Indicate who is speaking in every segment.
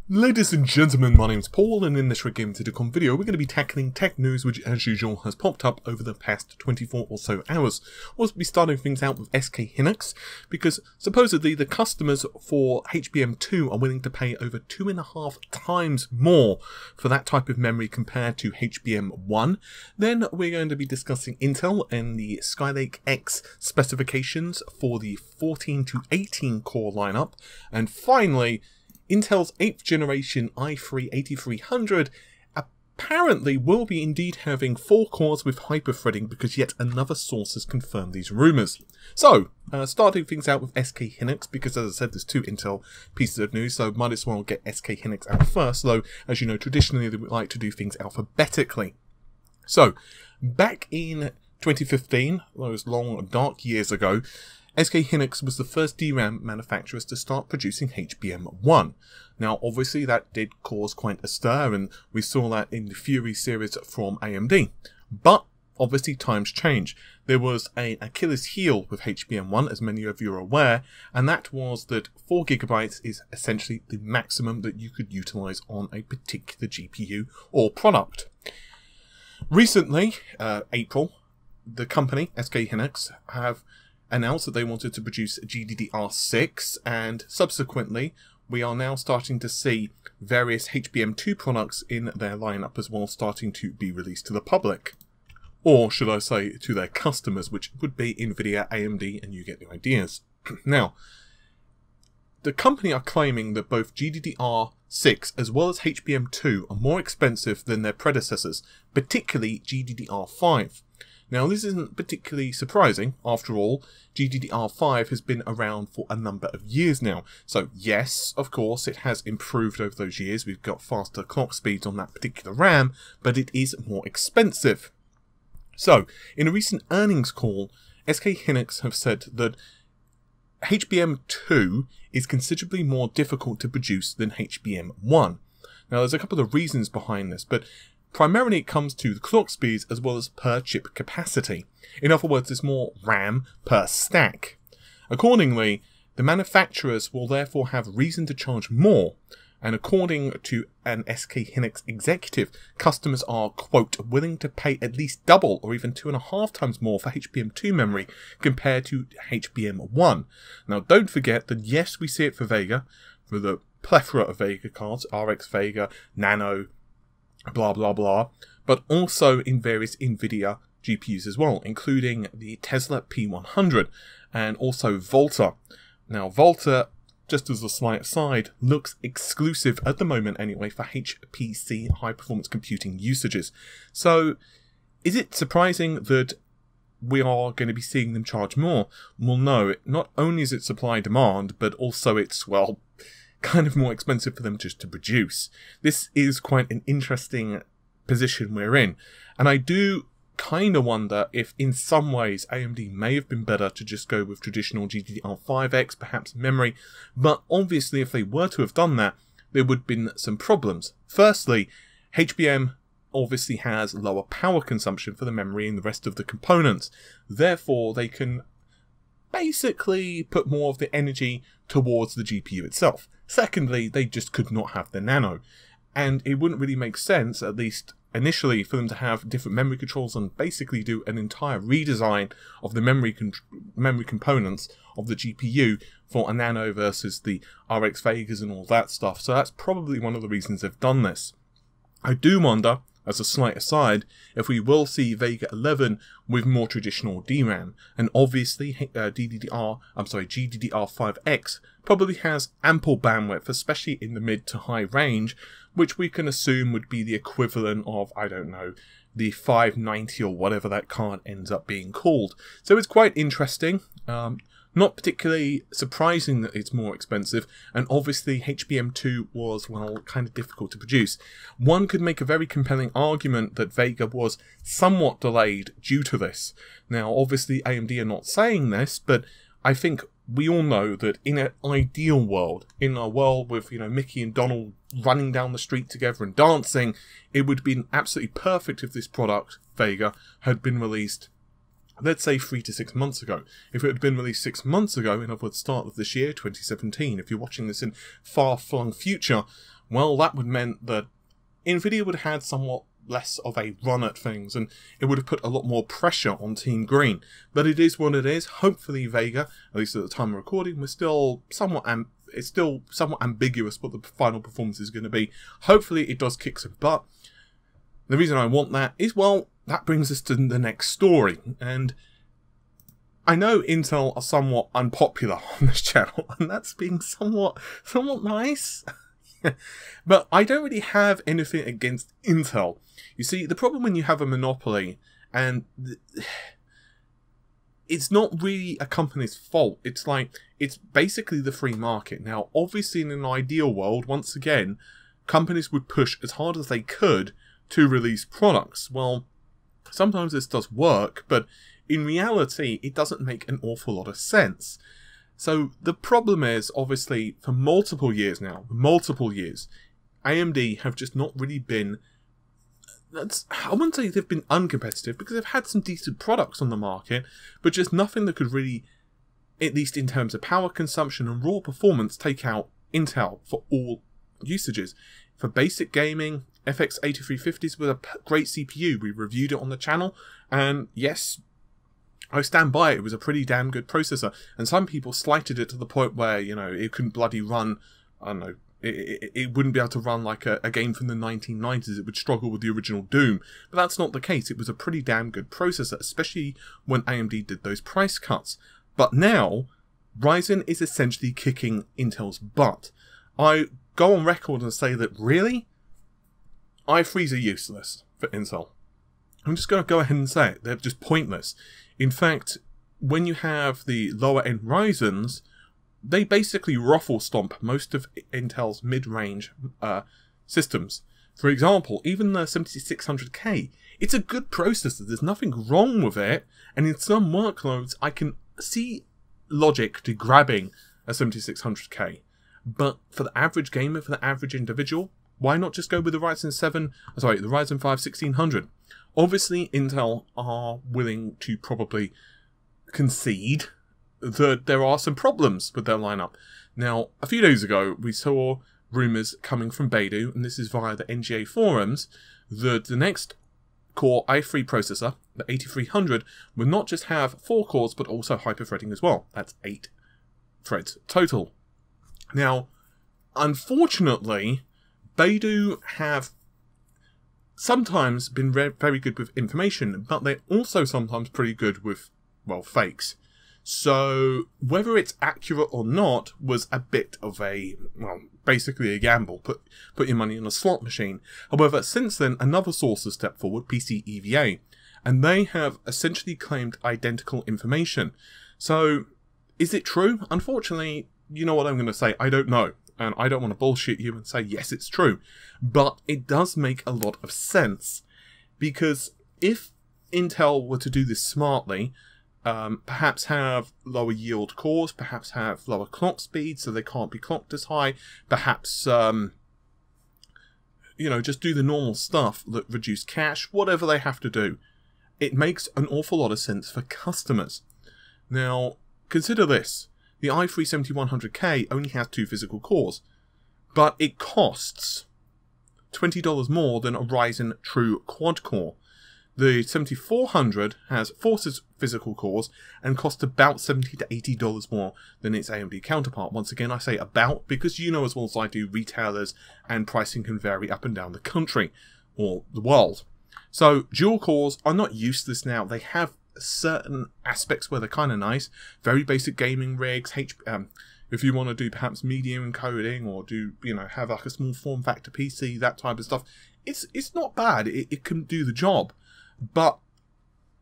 Speaker 1: Ladies and gentlemen, my name's Paul, and in this Game to Decom video, we're going to be tackling tech news which, as usual, has popped up over the past 24 or so hours. We'll be starting things out with SK Hynix, because supposedly the customers for HBM2 are willing to pay over 2.5 times more for that type of memory compared to HBM1. Then we're going to be discussing Intel and the Skylake X specifications for the 14 to 18 core lineup, and finally, Intel's 8th generation i3-8300 apparently will be indeed having 4 cores with hyper-threading because yet another source has confirmed these rumours. So, starting things out with SK Hynix, because as I said there's 2 Intel pieces of news, so might as well get SK Hynix out first, though as you know traditionally they would like to do things alphabetically. So, back in 2015, those long dark years ago, SK Hynix was the first DRAM manufacturers to start producing HBM1. Now obviously that did cause quite a stir, and we saw that in the Fury series from AMD. But obviously times change. There was an Achilles heel with HBM1, as many of you are aware, and that was that 4GB is essentially the maximum that you could utilise on a particular GPU or product. Recently, April, the company, SK Hynix, have announced that they wanted to produce GDDR6, and subsequently we are now starting to see various HBM2 products in their lineup as well starting to be released to the public. Or should I say to their customers, which would be Nvidia, AMD, and you get the ideas. Now, the company are claiming that both GDDR6 as well as HBM2 are more expensive than their predecessors, particularly GDDR5. Now this isn't particularly surprising, after all, GDDR5 has been around for a number of years now. So yes, of course, it has improved over those years, we've got faster clock speeds on that particular RAM, but it is more expensive. So, in a recent earnings call, SK Hynix have said that HBM2 is considerably more difficult to produce than HBM1. Now there's a couple of reasons behind this, but primarily it comes to the clock speeds as well as per chip capacity. In other words, there's more RAM per stack. Accordingly, the manufacturers will therefore have reason to charge more, and according to an SK Hynix executive, customers are, quote, willing to pay at least double or even 2.5 times more for HBM2 memory compared to HBM1. Now don't forget that yes, we see it for Vega, for the plethora of Vega cards, RX Vega, Nano, blah blah blah, but also in various Nvidia GPUs as well, including the Tesla P100 and also Volta. Now Volta, just as a slight aside, looks exclusive at the moment anyway for HPC, high performance computing usages. So is it surprising that we are going to be seeing them charge more? Well no, not only is it supply demand, but also it's, well, kind of more expensive for them just to produce. This is quite an interesting position we're in, and I do kind of wonder if in some ways AMD may have been better to just go with traditional GDDR5X, perhaps memory, but obviously if they were to have done that, there would have been some problems. Firstly, HBM obviously has lower power consumption for the memory and the rest of the components, therefore they can basically put more of the energy towards the GPU itself. Secondly, they just could not have the Nano, and it wouldn't really make sense, at least initially, for them to have different memory controls and basically do an entire redesign of the memory components of the GPU for a Nano versus the RX Vegas and all that stuff. So that's probably one of the reasons they've done this. I do wonder, as a slight aside, if we will see Vega 11 with more traditional DRAM, and obviously GDDR5X probably has ample bandwidth, especially in the mid to high range, which we can assume would be the equivalent of, I don't know, the 590 or whatever that card ends up being called. So it's quite interesting. Not particularly surprising that it's more expensive, and obviously HBM2 was, well, kind of difficult to produce. One could make a very compelling argument that Vega was somewhat delayed due to this. Now, obviously AMD are not saying this, but I think we all know that in an ideal world, in a world with, you know, Mickey and Donald running down the street together and dancing, it would have been absolutely perfect if this product, Vega, had been released let's say 3 to 6 months ago. If it had been released 6 months ago, in other words, start of this year, 2017, if you're watching this in far-flung future, well, that would meant that Nvidia would have had somewhat less of a run at things, and it would have put a lot more pressure on Team Green. But it is what it is. Hopefully Vega, at least at the time of recording, was still somewhat it's still somewhat ambiguous what the final performance is going to be. Hopefully it does kick some butt. The reason I want that is, well, that brings us to the next story. And I know Intel are somewhat unpopular on this channel, and that's being somewhat nice. But I don't really have anything against Intel. You see, the problem when you have a monopoly, and it's not really a company's fault. It's basically the free market. Now, obviously in an ideal world, once again, companies would push as hard as they could to release products. Well, sometimes this does work, but in reality, it doesn't make an awful lot of sense. So the problem is, obviously, for multiple years now, AMD have just not really been, I wouldn't say they've been uncompetitive, because they've had some decent products on the market, but just nothing that could really, at least in terms of power consumption and raw performance, take out Intel for all usages. For basic gaming, FX 8350s was a great CPU. We reviewed it on the channel, and yes, I stand by it. It was a pretty damn good processor, and some people slighted it to the point where, you know, it couldn't bloody run, I don't know, it wouldn't be able to run like a game from the 1990s. It would struggle with the original Doom. But that's not the case. It was a pretty damn good processor, especially when AMD did those price cuts. But now, Ryzen is essentially kicking Intel's butt. I go on record and say that, really? i3s are useless for Intel. I'm just going to go ahead and say it. They're just pointless. In fact, when you have the lower-end Ryzens, they basically ruffle stomp most of Intel's mid-range systems. For example, even the 7600K, it's a good processor. There's nothing wrong with it, and in some workloads, I can see logic to grabbing a 7600K. But for the average gamer, for the average individual, why not just go with the Ryzen 5 1600? Obviously, Intel are willing to probably concede that there are some problems with their lineup. Now, a few days ago, we saw rumours coming from Beidou, and this is via the NGA forums, that the next Core i3 processor, the 8300, will not just have 4 cores, but also hyperthreading as well. That's 8 threads total. Now, unfortunately, Beidou have sometimes been very good with information, but they're also sometimes pretty good with, well, fakes. So, whether it's accurate or not was a bit of a, well, basically a gamble. Put your money in a slot machine. However, since then, another source has stepped forward, PC EVA, and they have essentially claimed identical information. So, is it true? Unfortunately, you know what I'm going to say, I don't know. And I don't want to bullshit you and say, yes, it's true. But it does make a lot of sense. Because if Intel were to do this smartly, perhaps have lower yield cores, perhaps have lower clock speeds so they can't be clocked as high, perhaps, you know, just do the normal stuff that reduce cache, whatever they have to do. It makes an awful lot of sense for customers. Now, consider this. The i3 7100K only has 2 physical cores, but it costs $20 more than a Ryzen True quad-core. The 7400 has 4 physical cores and costs about $70 to $80 more than its AMD counterpart. Once again, I say about because you know as well as I do, retailers and pricing can vary up and down the country or the world. So dual cores are not useless now. They have certain aspects where they're kind of nice. Very basic gaming rigs. If you want to do perhaps medium encoding or do, you know, have like a small form factor PC, that type of stuff, it's not bad. It can do the job. But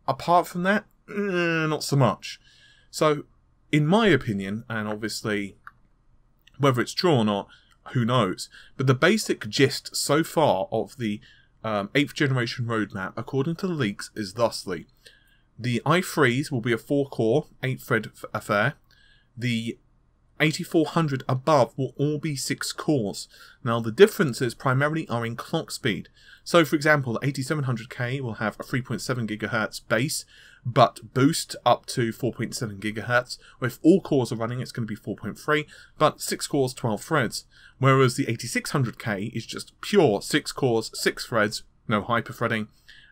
Speaker 1: apart from that, not so much. So, in my opinion, and obviously whether it's true or not, who knows, but the basic gist so far of the 8th generation roadmap, according to the leaks, is thusly. The i3s will be a 4-core, 8-thread affair. The 8400 above will all be 6 cores. Now the differences primarily are in clock speed. So for example, the 8700K will have a 3.7 GHz base, but boost up to 4.7 GHz. If all cores are running, it's going to be 4.3, but 6 cores, 12 threads. Whereas the 8600K is just pure 6 cores, 6 threads, no hyperthreading,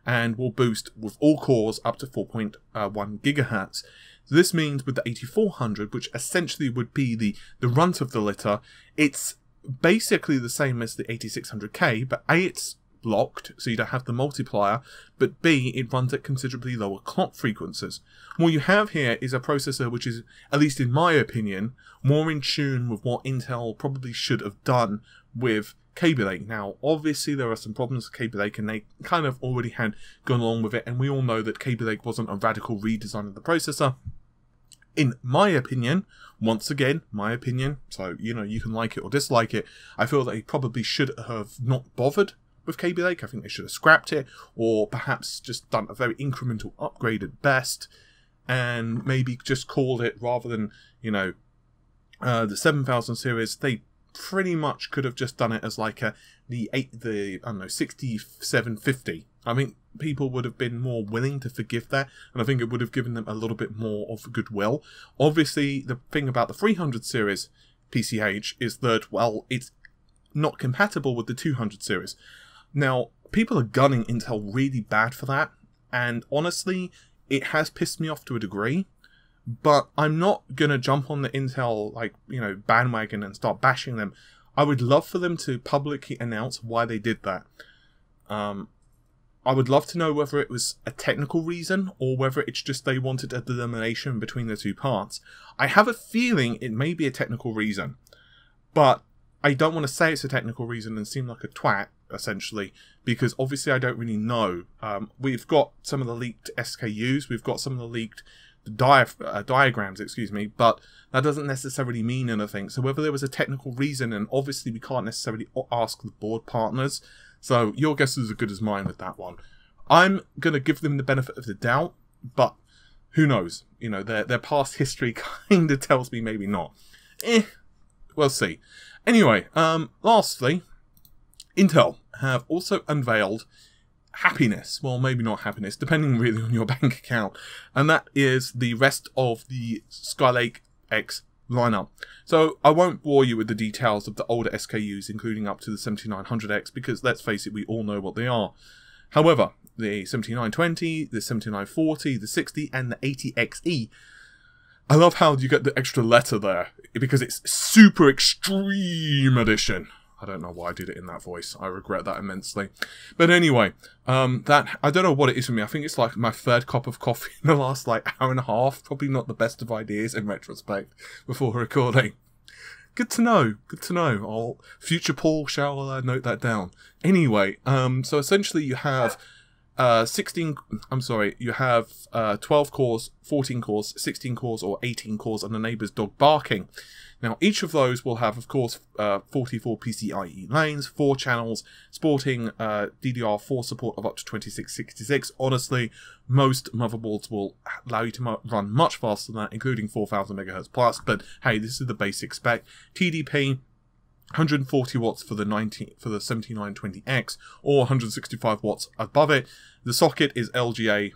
Speaker 1: and will boost with all cores up to 4.1 GHz. So this means with the 8400, which essentially would be the runt of the litter, it's basically the same as the 8600K, but A, it's locked, so you don't have the multiplier, but B, it runs at considerably lower clock frequencies. What you have here is a processor which is, at least in my opinion, more in tune with what Intel probably should have done with Kaby Lake. Now, obviously there are some problems with Kaby Lake, and they kind of already had gone along with it, and we all know that Kaby Lake wasn't a radical redesign of the processor. In my opinion, once again, my opinion, so, you know, you can like it or dislike it, I feel that they probably should have not bothered with Kaby Lake. I think they should have scrapped it, or perhaps just done a very incremental upgrade at best, and maybe just called it, rather than, you know, the 7000 series, they pretty much could have just done it as like the I don't know, 6750. I think people would have been more willing to forgive that, and I think it would have given them a little bit more of goodwill. Obviously, the thing about the 300 series PCH is that, well, it's not compatible with the 200 series. Now, people are gunning Intel really bad for that, and honestly, it has pissed me off to a degree, but I'm not going to jump on the Intel, like, you know, bandwagon and start bashing them. I would love for them to publicly announce why they did that. I would love to know whether it was a technical reason, or whether it's just they wanted a delineation between the two parts. I have a feeling it may be a technical reason, but I don't want to say it's a technical reason and seem like a twat, essentially, because obviously I don't really know. We've got some of the leaked SKUs, we've got some of the leaked diagrams, excuse me, but that doesn't necessarily mean anything. So whether there was a technical reason, and obviously we can't necessarily ask the board partners, so your guess is as good as mine with that one. I'm going to give them the benefit of the doubt, but who knows? You know, their past history kind of tells me maybe not. We'll see. Anyway, lastly, Intel have also unveiled happiness. Well, maybe not happiness, depending really on your bank account. And that is the rest of the Skylake X lineup. So I won't bore you with the details of the older SKUs, including up to the 7900X, because let's face it, we all know what they are. However, the 7920, the 7940, the 60, and the 80XE, I love how you get the extra letter there, because it's Super Extreme Edition. I don't know why I did it in that voice. I regret that immensely. But anyway, that, I don't know what it is for me. I think it's like my third cup of coffee in the last like hour and a half. Probably not the best of ideas in retrospect before recording. Good to know. Good to know. Future Paul shall note that down. Anyway, so essentially you have 12 cores, 14 cores, 16 cores, or 18 cores, and the neighbour's dog barking. Now, each of those will have, of course, 44 PCIe lanes, 4 channels, sporting DDR4 support of up to 2666. Honestly, most motherboards will allow you to run much faster than that, including 4000 MHz plus, but hey, this is the basic spec. TDP, 140 watts for the 7920X, or 165 watts above it. The socket is LGA,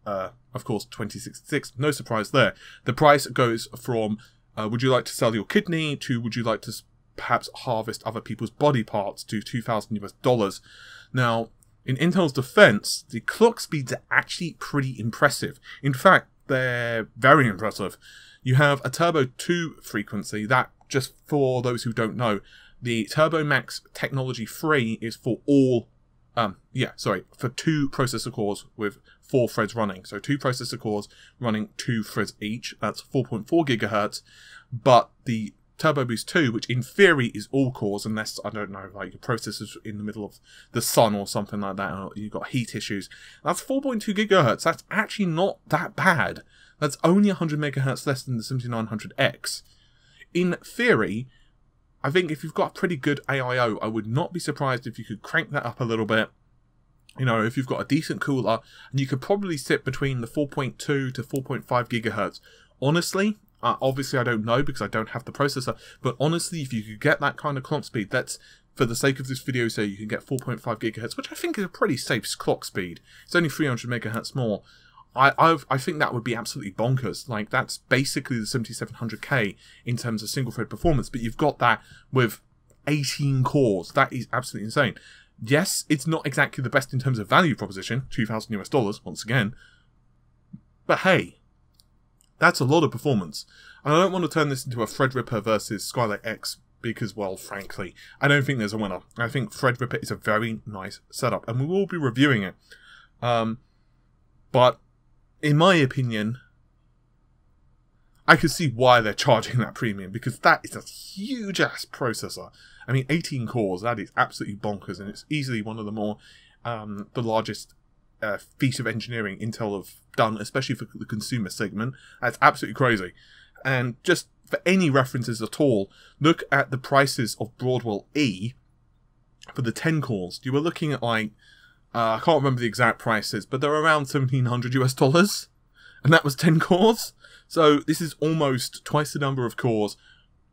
Speaker 1: of course, 2066. No surprise there. The price goes from would you like to sell your kidney to would you like to perhaps harvest other people's body parts to $2,000 US. Now, in Intel's defense, the clock speeds are actually pretty impressive. In fact, they're very impressive. You have a Turbo 2 frequency that, just for those who don't know, the Turbo Max Technology 3 is for all, for 2 processor cores with 4 threads running. So 2 processor cores running 2 threads each. That's 4.4 GHz. But the Turbo Boost 2, which in theory is all cores, unless, I don't know, like your processor's in the middle of the sun or something like that, or you've got heat issues. That's 4.2 GHz. That's actually not that bad. That's only 100 MHz less than the 7900X. In theory, I think if you've got a pretty good AIO, I would not be surprised if you could crank that up a little bit. You know, if you've got a decent cooler, and you could probably sit between the 4.2 to 4.5 GHz. Honestly, Obviously, I don't know because I don't have the processor, but honestly, if you could get that kind of clock speed, that's, for the sake of this video, say you can get 4.5 gigahertz, which I think is a pretty safe clock speed. It's only 300 megahertz more. I think that would be absolutely bonkers. Like, that's basically the 7700K in terms of single thread performance, but you've got that with 18 cores. That is absolutely insane. Yes, it's not exactly the best in terms of value proposition, $2,000 once again, but hey, that's a lot of performance. And I don't want to turn this into a Threadripper versus Skylake X because, well, frankly, I don't think there's a winner. I think Threadripper is a very nice setup, and we will be reviewing it. But in my opinion, I could see why they're charging that premium, because that is a huge-ass processor. I mean, 18 cores, that is absolutely bonkers, and it's easily one of the more, the largest feat of engineering Intel have done, especially for the consumer segment. That's absolutely crazy. And just for any references at all, look at the prices of Broadwell E for the 10 cores. You were looking at, like, I can't remember the exact prices, but they're around $1,700 and that was 10 cores. So this is almost twice the number of cores,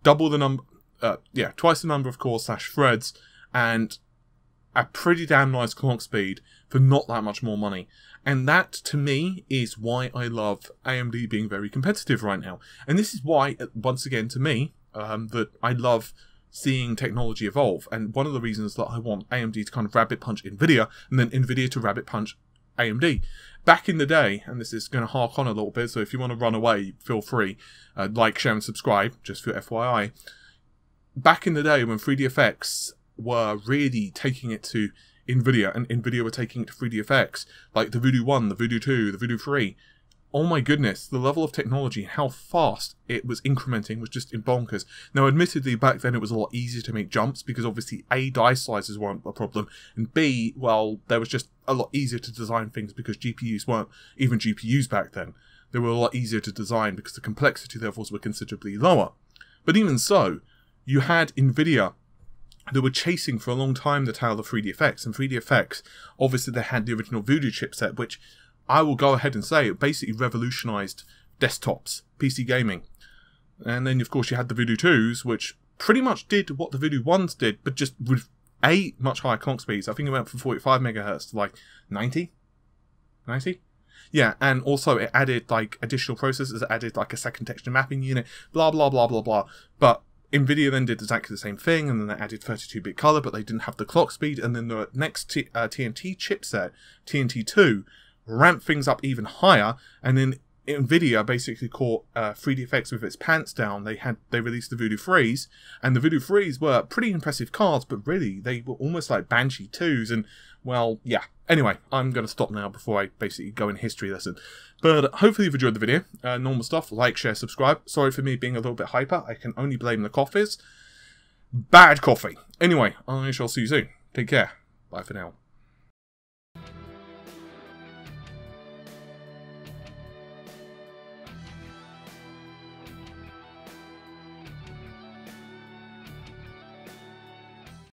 Speaker 1: double the number, twice the number of cores / threads, and a pretty damn nice clock speed for not that much more money. And that, to me, is why I love AMD being very competitive right now. And this is why, once again, to me, that I love seeing technology evolve. And one of the reasons that I want AMD to kind of rabbit punch Nvidia, and then Nvidia to rabbit punch AMD. Back in the day, and this is going to hark on a little bit, so if you want to run away, feel free. Like, share, and subscribe, just for FYI. Back in the day, when 3DFX were really taking it to Nvidia, and Nvidia were taking it to 3DFX, like the Voodoo 1, the Voodoo 2, the Voodoo 3, oh my goodness, the level of technology, how fast it was incrementing was just bonkers. Now, admittedly, back then it was a lot easier to make jumps because obviously A, die sizes weren't a problem, and B, well, there was just a lot easier to design things because GPUs weren't even GPUs back then. They were a lot easier to design because the complexity levels were considerably lower. But even so, you had Nvidia that were chasing for a long time the tail of 3DFX, and 3DFX, obviously they had the original Voodoo chipset, which I will go ahead and say it basically revolutionized desktops, PC gaming. And then, of course, you had the Voodoo 2s, which pretty much did what the Voodoo 1s did, but just with a much higher clock speeds. I think it went from 45 megahertz to like 90? 90? Yeah, and also it added like additional processors, it added like a second texture mapping unit, blah, blah, blah, blah, blah. But Nvidia then did exactly the same thing, and then they added 32-bit color, but they didn't have the clock speed. And then the next TNT chipset, TNT2, ramped things up even higher, and then Nvidia basically caught 3DFX with its pants down. They released the Voodoo 3s, and the Voodoo 3s were pretty impressive cards, but really they were almost like Banshee 2s, and well, yeah. Anyway, I'm going to stop now before I basically go in history lesson. But hopefully you've enjoyed the video. Normal stuff, like, share, subscribe. Sorry for me being a little bit hyper. I can only blame the coffees. Bad coffee. Anyway, I shall see you soon. Take care. Bye for now.